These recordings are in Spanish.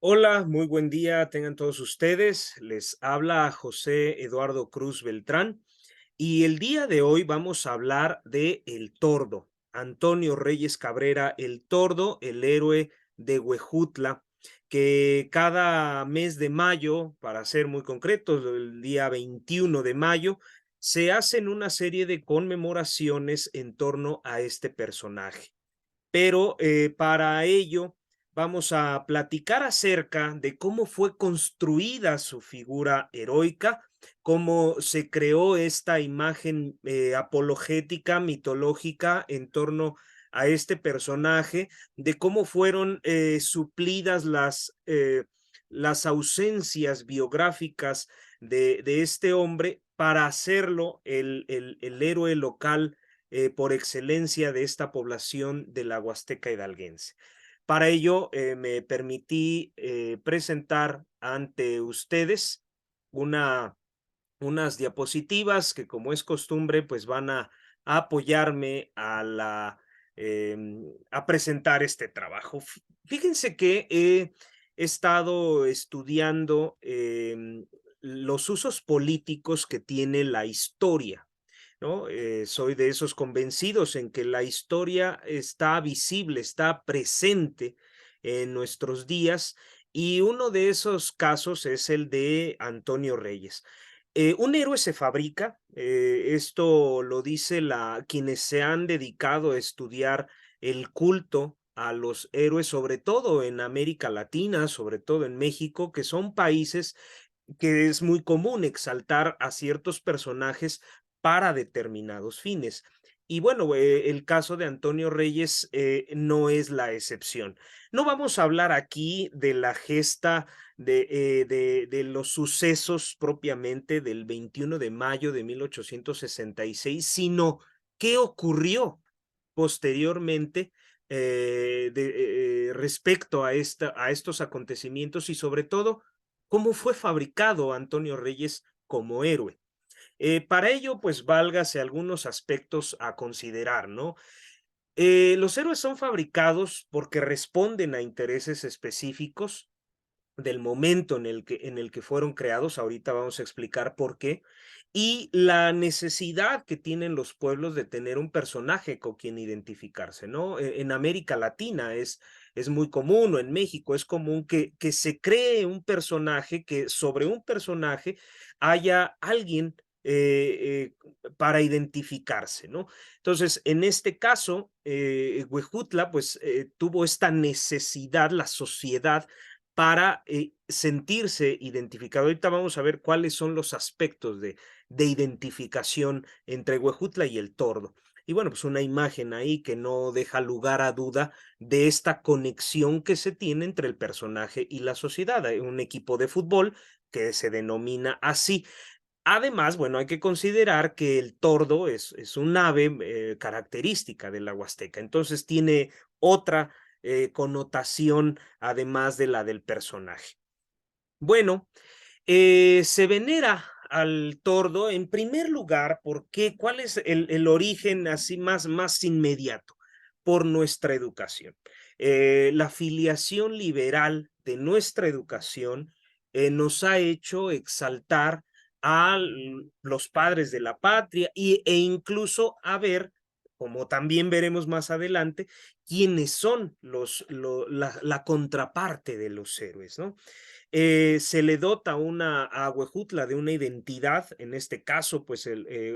Hola, muy buen día tengan todos ustedes. Les habla José Eduardo Cruz Beltrán y el día de hoy vamos a hablar de El Tordo, Antonio Reyes Cabrera, El Tordo, el héroe de Huejutla, que cada mes de mayo, para ser muy concretos, el día 21 de mayo, se hacen una serie de conmemoraciones en torno a este personaje. Pero para ello vamos a platicar acerca de cómo fue construida su figura heroica, cómo se creó esta imagen apologética, mitológica en torno a este personaje, de cómo fueron suplidas las ausencias biográficas de este hombre para hacerlo el héroe local por excelencia de esta población de la Huasteca hidalguense. Para ello, me permití presentar ante ustedes una, unas diapositivas que, como es costumbre, pues van a apoyarme a presentar este trabajo. Fíjense que he estado estudiando los usos políticos que tiene la historia, ¿no? Soy de esos convencidos en que la historia está visible, está presente en nuestros días, y uno de esos casos es el de Antonio Reyes. Un héroe se fabrica, esto lo dice quienes se han dedicado a estudiar el culto a los héroes, sobre todo en América Latina, sobre todo en México, que son países que es muy común exaltar a ciertos personajes para determinados fines. Y bueno, el caso de Antonio Reyes no es la excepción. No vamos a hablar aquí de la gesta de los sucesos propiamente del 21 de mayo de 1866, sino qué ocurrió posteriormente respecto a estos acontecimientos y sobre todo cómo fue fabricado Antonio Reyes como héroe. Para ello, pues válgase algunos aspectos a considerar, ¿no? Los héroes son fabricados porque responden a intereses específicos del momento en el que fueron creados, ahorita vamos a explicar por qué, y la necesidad que tienen los pueblos de tener un personaje con quien identificarse, ¿no? En América Latina es muy común, o en México es común que se cree un personaje, que sobre un personaje haya alguien para identificarse, ¿no? Entonces, en este caso, Huejutla, pues, tuvo esta necesidad, la sociedad, para sentirse identificado. Ahorita vamos a ver cuáles son los aspectos de identificación entre Huejutla y el Tordo. Y bueno, pues una imagen ahí que no deja lugar a duda de esta conexión que se tiene entre el personaje y la sociedad. Hay un equipo de fútbol que se denomina así. Además, bueno, hay que considerar que el tordo es un ave característica de la Huasteca, entonces tiene otra connotación además de la del personaje. Bueno, se venera al tordo en primer lugar, ¿por qué? ¿Cuál es el origen así más inmediato? Por nuestra educación. La filiación liberal de nuestra educación nos ha hecho exaltar a los padres de la patria e incluso a ver, como también veremos más adelante, quiénes son la contraparte de los héroes, ¿no? Se le dota a Huejutla de una identidad, en este caso, pues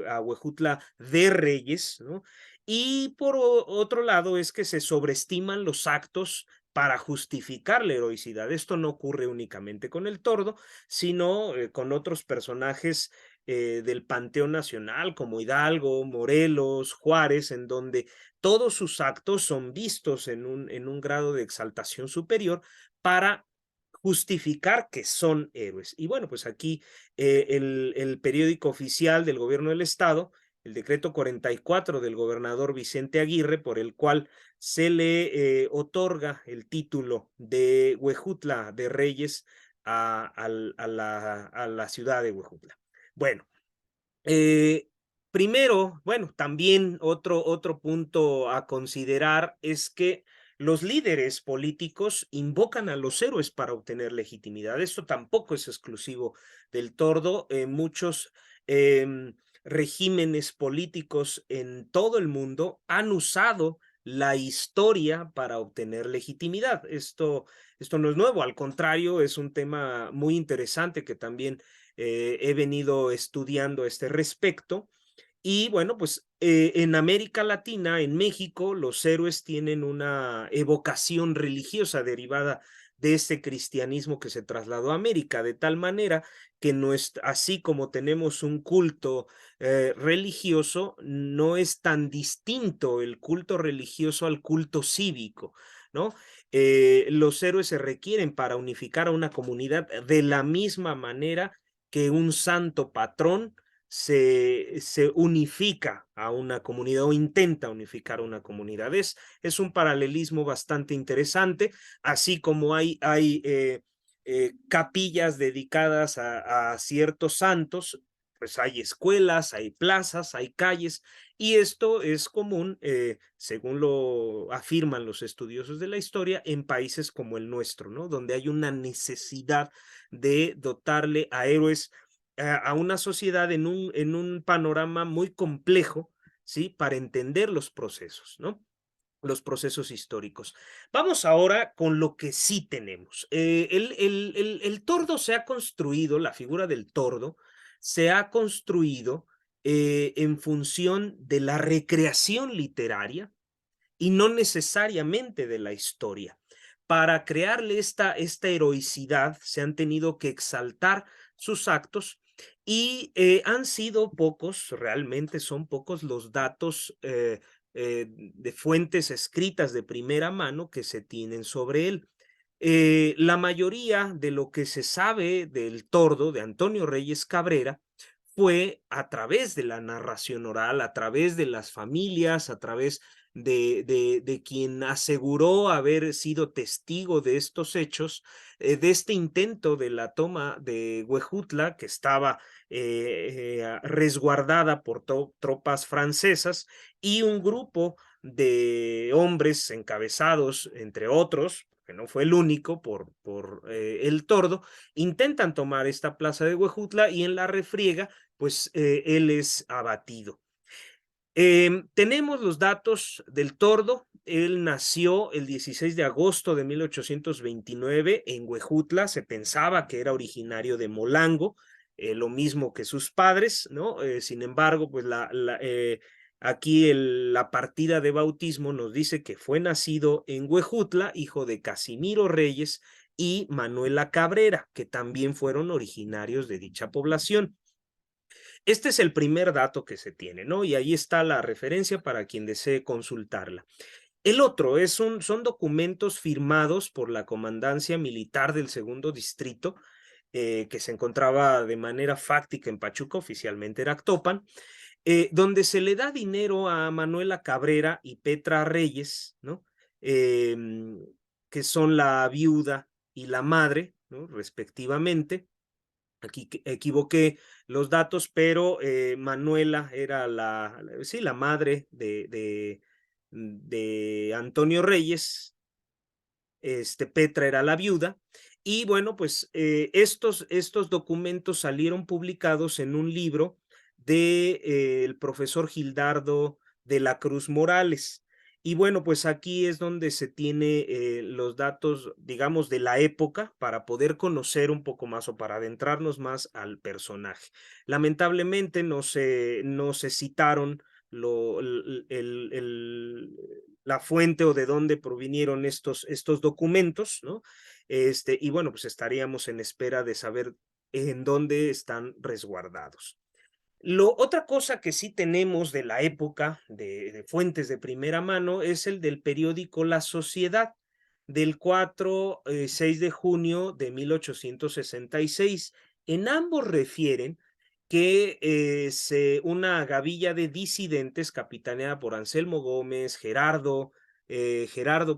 a Huejutla de Reyes, ¿no? Y por otro lado es que se sobreestiman los actos para justificar la heroicidad. Esto no ocurre únicamente con el tordo, sino con otros personajes del panteón nacional, como Hidalgo, Morelos, Juárez, en donde todos sus actos son vistos en un grado de exaltación superior para justificar que son héroes. Y bueno, pues aquí el periódico oficial del gobierno del estado, el decreto 44 del gobernador Vicente Aguirre, por el cual se le otorga el título de Huejutla de Reyes a la ciudad de Huejutla. Bueno, primero, bueno, también otro punto a considerar es que los líderes políticos invocan a los héroes para obtener legitimidad. Esto tampoco es exclusivo del tordo. Muchos regímenes políticos en todo el mundo han usado la historia para obtener legitimidad. Esto no es nuevo, al contrario, es un tema muy interesante que también he venido estudiando a este respecto. Y bueno, pues en América Latina, en México, los héroes tienen una evocación religiosa derivada de este cristianismo que se trasladó a América, de tal manera que no es, así como tenemos un culto religioso, no es tan distinto el culto religioso al culto cívico, ¿no? Los héroes se requieren para unificar a una comunidad de la misma manera que un santo patrón se unifica a una comunidad o intenta unificar a una comunidad. Es un paralelismo bastante interesante, así como hay capillas dedicadas a ciertos santos, pues hay escuelas, hay plazas, hay calles, y esto es común, según lo afirman los estudiosos de la historia, en países como el nuestro, ¿no? Donde hay una necesidad de dotarle a héroes a una sociedad en un panorama muy complejo, ¿sí? Para entender los procesos, ¿no? Los procesos históricos. Vamos ahora con lo que sí tenemos. El tordo se ha construido, la figura del tordo se ha construido en función de la recreación literaria y no necesariamente de la historia. Para crearle esta heroicidad se han tenido que exaltar sus actos y han sido pocos, realmente son pocos los datos de fuentes escritas de primera mano que se tienen sobre él. La mayoría de lo que se sabe del tordo de Antonio Reyes Cabrera fue a través de la narración oral, a través de las familias, a través de quien aseguró haber sido testigo de estos hechos, de este intento de la toma de Huejutla, que estaba resguardada por tropas francesas, y un grupo de hombres encabezados, entre otros, que no fue el único, por el tordo, intentan tomar esta plaza de Huejutla y en la refriega pues él es abatido. Tenemos los datos del tordo. Él nació el 16 de agosto de 1829 en Huejutla. Se pensaba que era originario de Molango, lo mismo que sus padres, ¿no? Sin embargo, pues aquí la partida de bautismo nos dice que fue nacido en Huejutla, hijo de Casimiro Reyes y Manuela Cabrera, que también fueron originarios de dicha población. Este es el primer dato que se tiene, ¿no? Y ahí está la referencia para quien desee consultarla. El otro son documentos firmados por la Comandancia Militar del Segundo Distrito, que se encontraba de manera fáctica en Pachuca, oficialmente era Actopan, donde se le da dinero a Manuela Cabrera y Petra Reyes, ¿no? Que son la viuda y la madre, ¿no? Respectivamente. Aquí equivoqué los datos, pero Manuela era sí, la madre de Antonio Reyes, Petra era la viuda, y bueno, pues estos documentos salieron publicados en un libro de el profesor Gildardo de la Cruz Morales. Y bueno, pues aquí es donde se tiene los datos, digamos, de la época para poder conocer un poco más o para adentrarnos más al personaje. Lamentablemente no se citaron la fuente o de dónde provinieron estos documentos, ¿no? Y bueno, pues estaríamos en espera de saber en dónde están resguardados. Otra cosa que sí tenemos de la época, de fuentes de primera mano, es el del periódico La Sociedad, del 6 de junio de 1866. En ambos refieren que una gavilla de disidentes capitaneada por Anselmo Gómez, Gerardo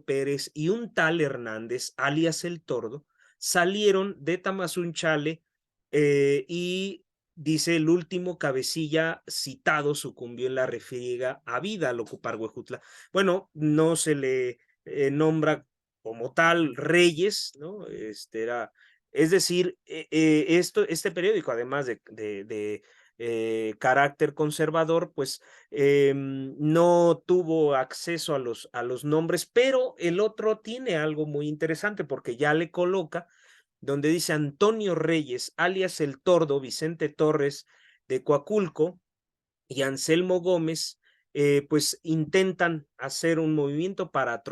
Pérez y un tal Hernández, alias El Tordo, salieron de Tamazunchale y dice el último cabecilla citado sucumbió en la refriega a vida al ocupar Huejutla. Bueno, no se le nombra como tal reyes, ¿no? Es decir, este periódico, además de carácter conservador, pues no tuvo acceso a los nombres, pero el otro tiene algo muy interesante porque ya le coloca donde dice Antonio Reyes, alias El Tordo, Vicente Torres de Coaculco y Anselmo Gómez, pues intentan hacer un movimiento para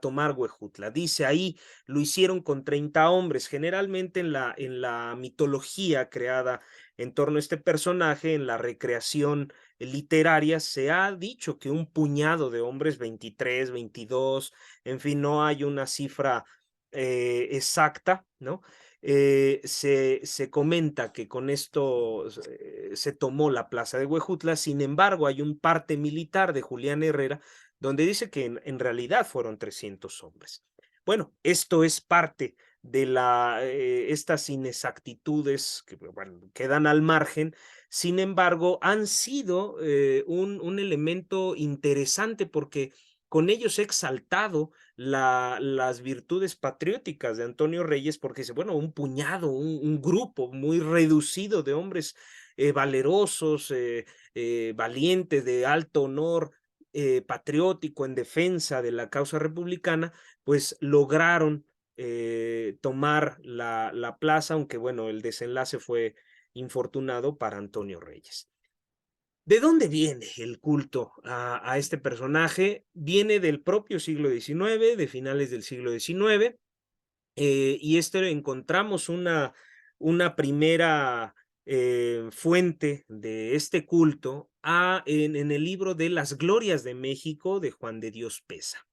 tomar Huejutla. Dice ahí, lo hicieron con 30 hombres. Generalmente en la mitología creada en torno a este personaje, en la recreación literaria, se ha dicho que un puñado de hombres, 23, 22, en fin, no hay una cifra exacta, ¿no? Se comenta que con esto se tomó la plaza de Huejutla, sin embargo hay un parte militar de Julián Herrera donde dice que en realidad fueron 300 hombres. Bueno, esto es parte de estas inexactitudes que bueno, quedan al margen, sin embargo han sido un elemento interesante porque con ellos he exaltado las virtudes patrióticas de Antonio Reyes, porque dice, bueno, un puñado, un grupo muy reducido de hombres valerosos, valientes, de alto honor, patriótico en defensa de la causa republicana, pues lograron tomar la plaza, aunque bueno, el desenlace fue infortunado para Antonio Reyes. ¿De dónde viene el culto a este personaje? Viene del propio siglo XIX, de finales del siglo XIX, y encontramos una primera fuente de este culto en el libro de Las Glorias de México de Juan de Dios Peza.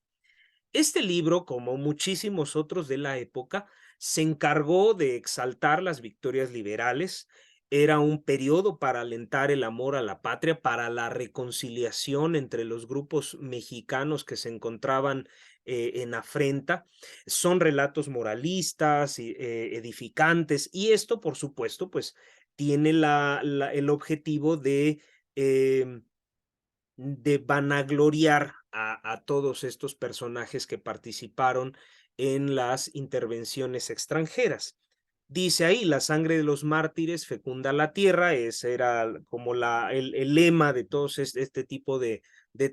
Este libro, como muchísimos otros de la época, se encargó de exaltar las victorias liberales. Era un periodo para alentar el amor a la patria, para la reconciliación entre los grupos mexicanos que se encontraban en afrenta. Son relatos moralistas, edificantes, y esto, por supuesto, pues tiene el objetivo de vanagloriar a todos estos personajes que participaron en las intervenciones extranjeras. Dice ahí, la sangre de los mártires fecunda la tierra, ese era como el lema de todos este tipo de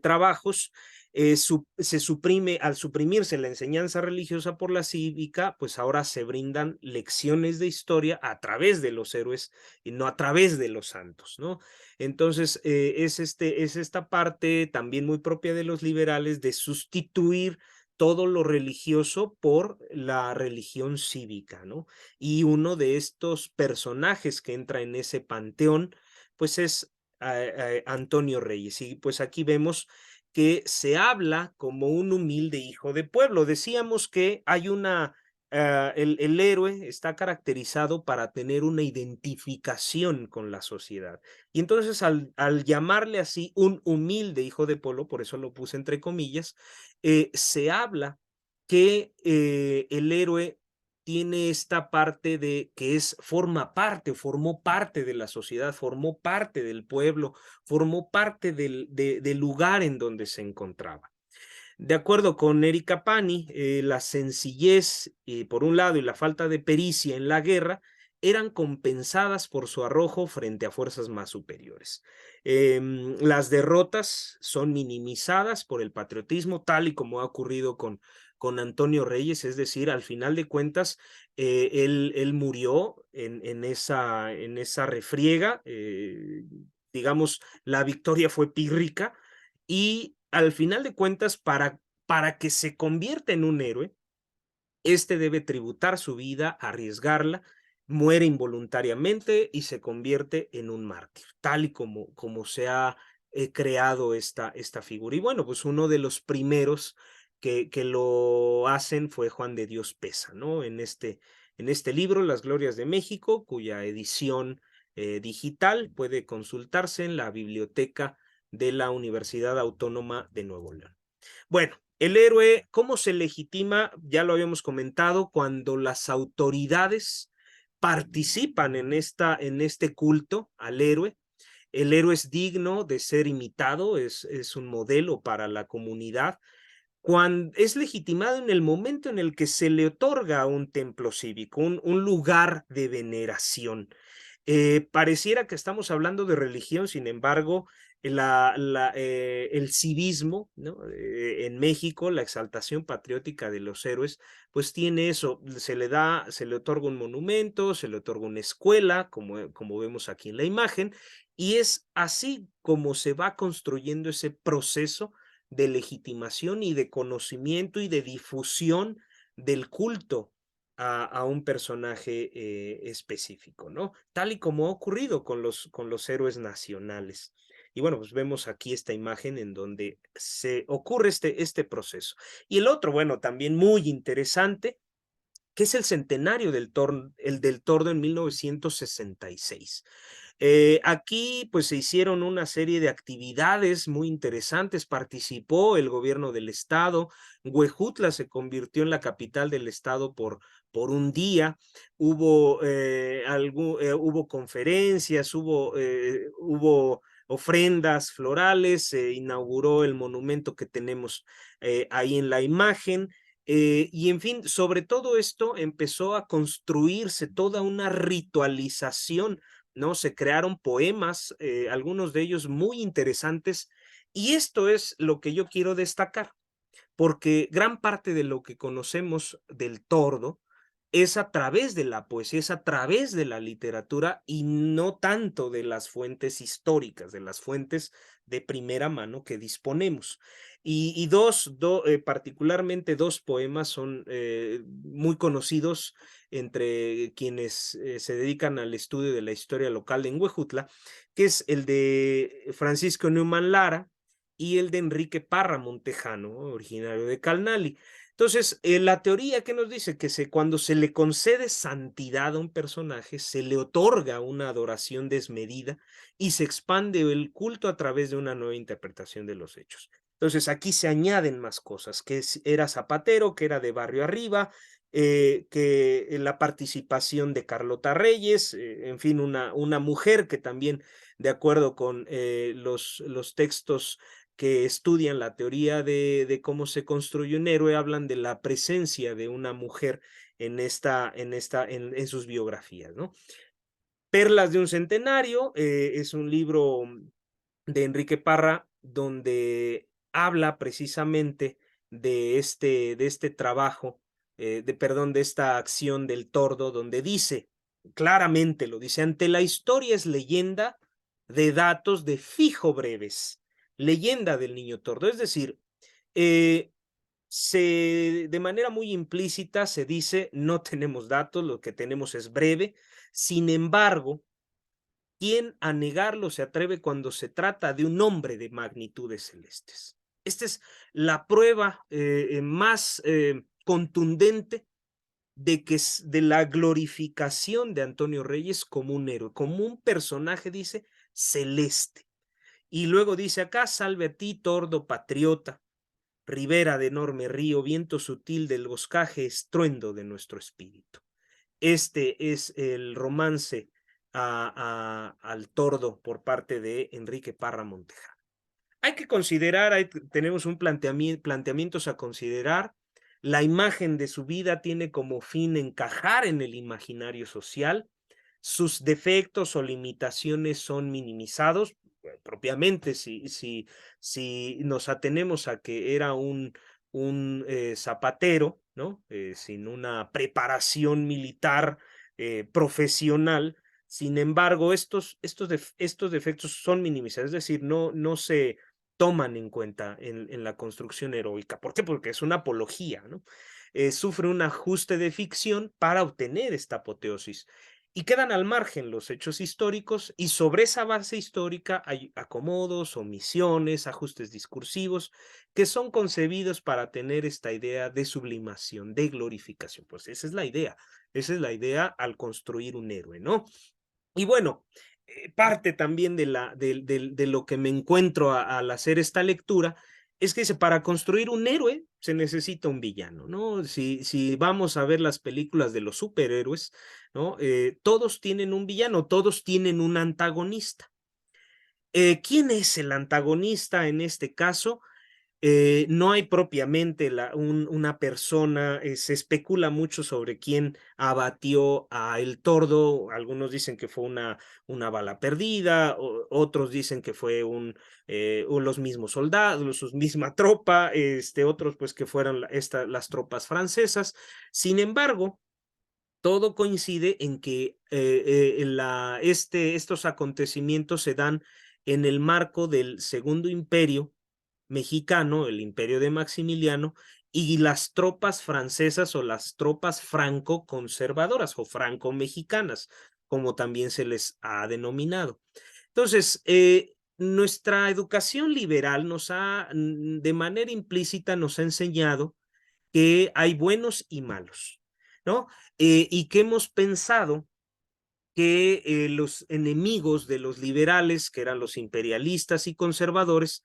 trabajos. Se suprime, al suprimirse la enseñanza religiosa por la cívica, pues ahora se brindan lecciones de historia a través de los héroes y no a través de los santos, ¿no? Entonces, es esta parte también muy propia de los liberales de sustituir todo lo religioso por la religión cívica, ¿no? Y uno de estos personajes que entra en ese panteón, pues es Antonio Reyes. Y pues aquí vemos que se habla como un humilde hijo de pueblo. Decíamos que hay el héroe está caracterizado para tener una identificación con la sociedad. Y entonces al llamarle así un humilde hijo de pueblo, por eso lo puse entre comillas, se habla que el héroe tiene esta parte de que forma parte, formó parte de la sociedad, formó parte del pueblo, formó parte del lugar en donde se encontraba. De acuerdo con Erika Pani, la sencillez, por un lado, y la falta de pericia en la guerra eran compensadas por su arrojo frente a fuerzas más superiores. Las derrotas son minimizadas por el patriotismo, tal y como ha ocurrido con Antonio Reyes, es decir, al final de cuentas, él murió en esa refriega, digamos, la victoria fue pírrica, y al final de cuentas, para que se convierta en un héroe, debe tributar su vida, arriesgarla, muere involuntariamente y se convierte en un mártir, tal y como se ha creado esta figura. Y bueno, pues uno de los primeros que lo hacen fue Juan de Dios Peza, ¿no? En este libro, Las Glorias de México, cuya edición digital puede consultarse en la biblioteca de la Universidad Autónoma de Nuevo León. Bueno, el héroe, ¿cómo se legitima? Ya lo habíamos comentado, cuando las autoridades participan en este culto al héroe. El héroe es digno de ser imitado, es un modelo para la comunidad, es legitimado en el momento en el que se le otorga un templo cívico, un lugar de veneración. Pareciera que estamos hablando de religión, sin embargo, el civismo, ¿no? En México, la exaltación patriótica de los héroes, pues tiene eso, se le otorga un monumento, se le otorga una escuela, como vemos aquí en la imagen, y es así como se va construyendo ese proceso de legitimación y de conocimiento y de difusión del culto a un personaje específico, ¿no? Tal y como ha ocurrido con los héroes nacionales. Y bueno, pues vemos aquí esta imagen en donde se ocurre este proceso. Y el otro, bueno, también muy interesante, que es el centenario del Tordo en 1966. Aquí pues se hicieron una serie de actividades muy interesantes, participó el gobierno del estado, Huejutla se convirtió en la capital del estado por un día, hubo conferencias, hubo ofrendas florales, se inauguró el monumento que tenemos ahí en la imagen, y en fin, sobre todo esto empezó a construirse toda una ritualización, ¿no? Se crearon poemas, algunos de ellos muy interesantes, y esto es lo que yo quiero destacar, porque gran parte de lo que conocemos del tordo es a través de la poesía, es a través de la literatura y no tanto de las fuentes históricas, de las fuentes de primera mano que disponemos. Y particularmente dos poemas son muy conocidos entre quienes se dedican al estudio de la historia local en Huejutla, que es el de Francisco Neumann Lara y el de Enrique Parra Montejano, originario de Calnali. Entonces, la teoría que nos dice que cuando se le concede santidad a un personaje, se le otorga una adoración desmedida y se expande el culto a través de una nueva interpretación de los hechos. Entonces, aquí se añaden más cosas, que era zapatero, que era de barrio arriba, que la participación de Carlota Reyes, en fin, una mujer que también, de acuerdo con los textos que estudian la teoría de cómo se construye un héroe, hablan de la presencia de una mujer en sus biografías, ¿no? Perlas de un centenario es un libro de Enrique Parra donde habla precisamente de este trabajo, perdón, de esta acción del tordo, donde dice, claramente lo dice, ante la historia es leyenda de datos de fijo breves, leyenda del niño tordo, es decir, eh, de manera muy implícita se dice, no tenemos datos, lo que tenemos es breve, sin embargo, ¿quién a negarlo se atreve cuando se trata de un hombre de magnitudes celestes? Esta es la prueba más contundente de la glorificación de Antonio Reyes como un héroe, como un personaje, dice, celeste. Y luego dice acá, salve a ti, tordo patriota, ribera de enorme río, viento sutil del boscaje, estruendo de nuestro espíritu. Este es el romance al tordo por parte de Enrique Parra Montejano. Hay que considerar, tenemos un planteamientos a considerar. La imagen de su vida tiene como fin encajar en el imaginario social. Sus defectos o limitaciones son minimizados. Propiamente, si nos atenemos a que era un zapatero, ¿no? Sin una preparación militar profesional. Sin embargo, estos defectos son minimizados, es decir, no se toman en cuenta en la construcción heroica. ¿Por qué? Porque es una apología, ¿no? Sufre un ajuste de ficción para obtener esta apoteosis. Y quedan al margen los hechos históricos y sobre esa base histórica hay acomodos, omisiones, ajustes discursivos que son concebidos para tener esta idea de sublimación, de glorificación. Pues esa es la idea al construir un héroe, ¿no? Y bueno, parte también de lo que me encuentro al hacer esta lectura es que para construir un héroe se necesita un villano, ¿no? Si vamos a ver las películas de los superhéroes, ¿no? Todos tienen un villano, todos tienen un antagonista. ¿Quién es el antagonista en este caso? No hay propiamente una persona, se especula mucho sobre quién abatió a El Tordo, algunos dicen que fue una bala perdida, otros dicen que fue o los mismos soldados, su misma tropa, otros pues que fueron las tropas francesas. Sin embargo, todo coincide en que estos acontecimientos se dan en el marco del Segundo Imperio mexicano, el imperio de Maximiliano, y las tropas francesas o las tropas franco-conservadoras o franco-mexicanas, como también se les ha denominado. Entonces, nuestra educación liberal de manera implícita, nos ha enseñado que hay buenos y malos, ¿no? Y que hemos pensado que los enemigos de los liberales, que eran los imperialistas y conservadores,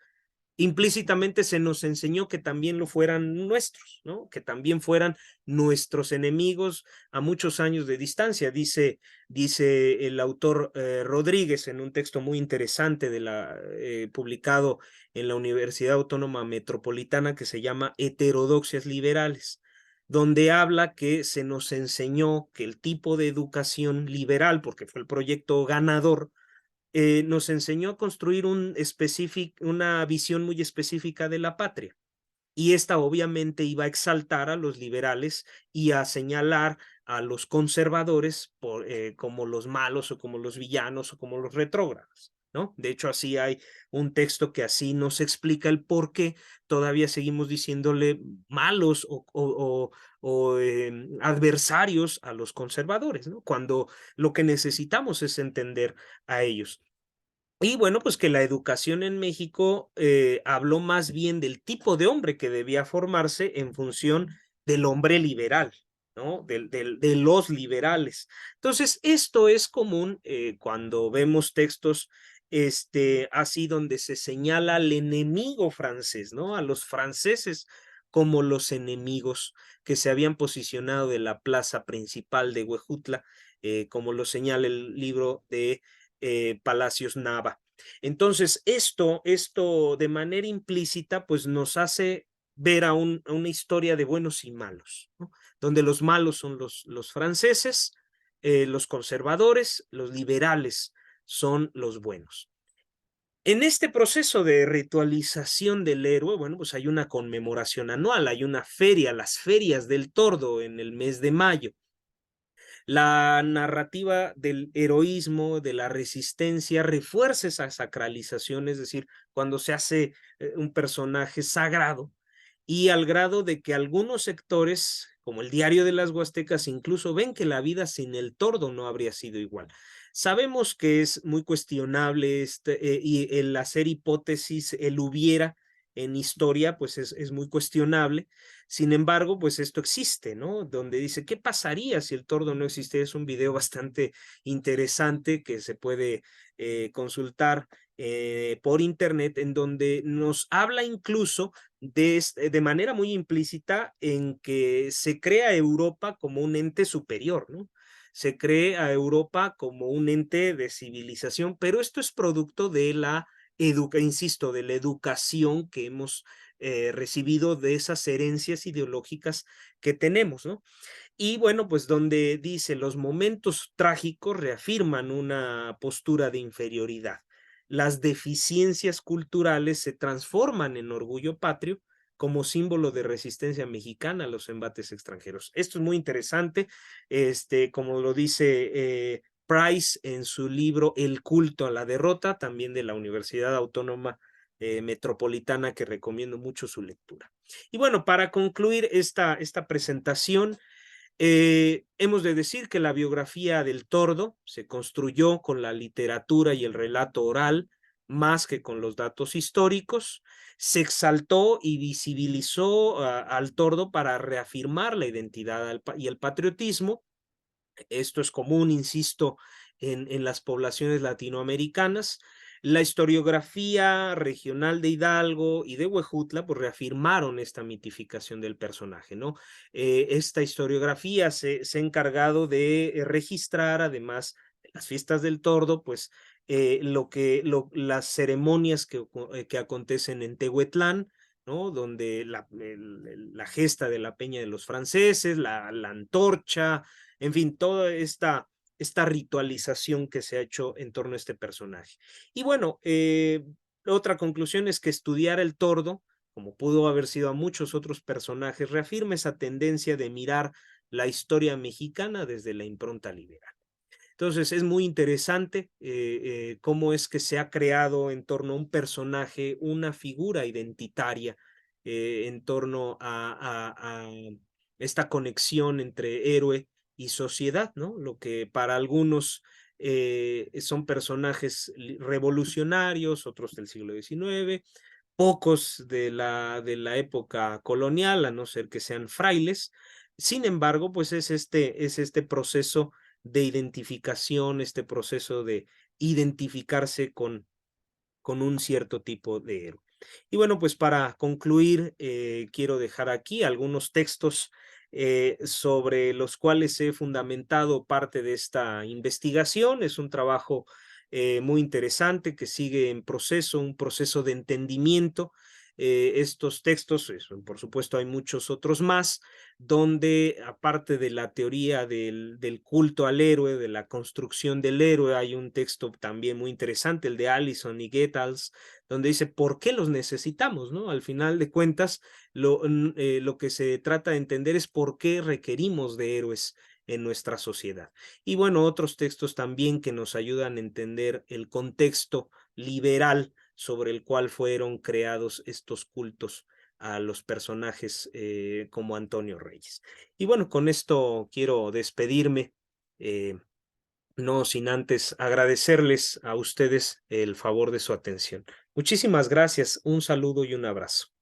implícitamente se nos enseñó que también lo fueran nuestros, ¿no? Que también fueran nuestros enemigos a muchos años de distancia. Dice el autor Rodríguez en un texto muy interesante publicado en la Universidad Autónoma Metropolitana, que se llama Heterodoxias Liberales, donde habla que se nos enseñó que el tipo de educación liberal, porque fue el proyecto ganador, nos enseñó a construir una visión muy específica de la patria. Y esta obviamente iba a exaltar a los liberales y a señalar a los conservadores como los malos o como los villanos o como los retrógrados, ¿no? De hecho, así hay un texto que así nos explica el por qué todavía seguimos diciéndole malos o adversarios a los conservadores, ¿no? Cuando lo que necesitamos es entender a ellos. Y bueno, pues que la educación en México habló más bien del tipo de hombre que debía formarse en función del hombre liberal, ¿no? De los liberales. Entonces, esto es común cuando vemos textos así donde se señala al enemigo francés, ¿no? A los franceses como los enemigos que se habían posicionado de la plaza principal de Huejutla, como lo señala el libro de Palacios Nava. Entonces, esto de manera implícita, pues nos hace ver a una historia de buenos y malos, ¿no? Donde los malos son los franceses, los conservadores, los liberales son los buenos. En este proceso de ritualización del héroe, bueno, pues hay una conmemoración anual, hay una feria, las ferias del Tordo en el mes de mayo. La narrativa del heroísmo, de la resistencia, refuerza esa sacralización, es decir, cuando se hace un personaje sagrado, y al grado de que algunos sectores, como el Diario de las Huastecas, incluso ven que la vida sin el Tordo no habría sido igual. Sabemos que es muy cuestionable y el hacer hipótesis, el hubiera en historia, pues es muy cuestionable. Sin embargo, pues esto existe, ¿no? Donde dice, ¿qué pasaría si el tordo no existiera? Es un video bastante interesante que se puede consultar por internet, en donde nos habla incluso de manera muy implícita en que se crea a Europa como un ente superior, ¿no? Se cree a Europa como un ente de civilización, pero esto es producto de insisto, de la educación que hemos recibido, de esas herencias ideológicas que tenemos, ¿no? Y bueno, pues donde dice, los momentos trágicos reafirman una postura de inferioridad. Las deficiencias culturales se transforman en orgullo patrio como símbolo de resistencia mexicana a los embates extranjeros. Esto es muy interesante, como lo dice Price en su libro El culto a la derrota, también de la Universidad Autónoma Metropolitana, que recomiendo mucho su lectura. Y bueno, para concluir esta presentación, hemos de decir que la biografía del Tordo se construyó con la literatura y el relato oral más que con los datos históricos. Se exaltó y visibilizó al Tordo para reafirmar la identidad y el patriotismo. Esto es común, insisto, en las poblaciones latinoamericanas. La historiografía regional de Hidalgo y de Huejutla pues reafirmaron esta mitificación del personaje, ¿no? Esta historiografía se ha encargado de registrar, además de las fiestas del Tordo, pues las ceremonias que acontecen en Tehuetlán, ¿no? Donde la gesta de la Peña de los Franceses, la antorcha, en fin, toda esta ritualización que se ha hecho en torno a este personaje. Y bueno, otra conclusión es que estudiar el tordo, como pudo haber sido a muchos otros personajes, reafirma esa tendencia de mirar la historia mexicana desde la impronta liberal. Entonces es muy interesante cómo es que se ha creado en torno a un personaje, una figura identitaria en torno a esta conexión entre héroe y sociedad, ¿no? Lo que para algunos son personajes revolucionarios, otros del siglo XIX, pocos de la época colonial, a no ser que sean frailes. Sin embargo, pues es este proceso de identificación, este proceso de identificarse con un cierto tipo de héroe. Y bueno, pues para concluir, quiero dejar aquí algunos textos sobre los cuales he fundamentado parte de esta investigación. Es un trabajo muy interesante que sigue en proceso, un proceso de entendimiento. Estos textos, por supuesto hay muchos otros más, donde aparte de la teoría del culto al héroe, de la construcción del héroe, hay un texto también muy interesante, el de Allison y Goethals, donde dice por qué los necesitamos, ¿no? Al final de cuentas, lo que se trata de entender es por qué requerimos de héroes en nuestra sociedad. Y bueno, otros textos también que nos ayudan a entender el contexto liberal sobre el cual fueron creados estos cultos a los personajes como Antonio Reyes. Y bueno, con esto quiero despedirme. No sin antes agradecerles a ustedes el favor de su atención. Muchísimas gracias, un saludo y un abrazo.